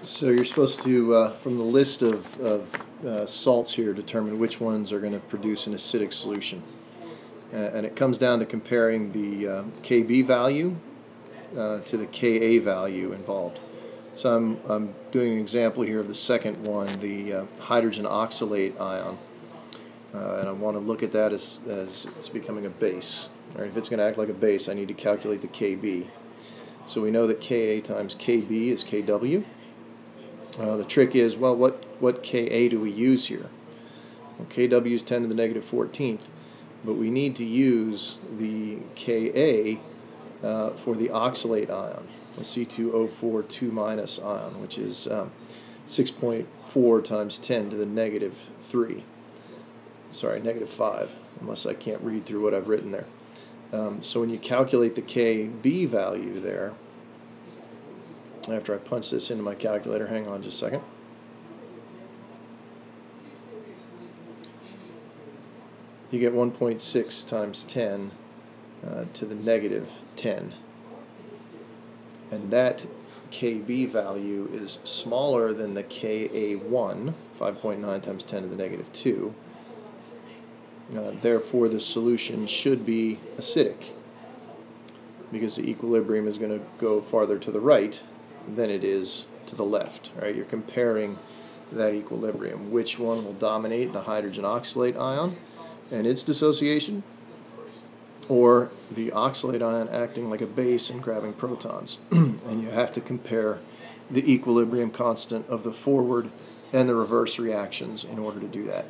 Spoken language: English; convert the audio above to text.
So you're supposed to, from the list of salts here, determine which ones are going to produce an acidic solution. And it comes down to comparing the Kb value to the Ka value involved. So I'm doing an example here of the second one, the hydrogen oxalate ion. And I want to look at that as it's becoming a base. Right? If it's going to act like a base, I need to calculate the Kb. So we know that Ka times Kb is Kw. The trick is, well, what Ka do we use here? Well, Kw is 10 to the negative 14th, but we need to use the Ka for the oxalate ion, the C2O4 2- ion, which is 6.4 times 10 to the negative 3. Sorry, negative 5, unless I can't read through what I've written there. So when you calculate the Kb value there, after I punch this into my calculator, hang on just a second. You get 1.6 times 10 to the negative 10. And that Kb value is smaller than the Ka1, 5.9 times 10 to the negative 2. Therefore, the solution should be acidic, because the equilibrium is going to go farther to the right than it is to the left. Right? You're comparing that equilibrium. Which one will dominate, the hydrogen oxalate ion and its dissociation, or the oxalate ion acting like a base and grabbing protons? And you have to compare the equilibrium constant of the forward and the reverse reactions in order to do that.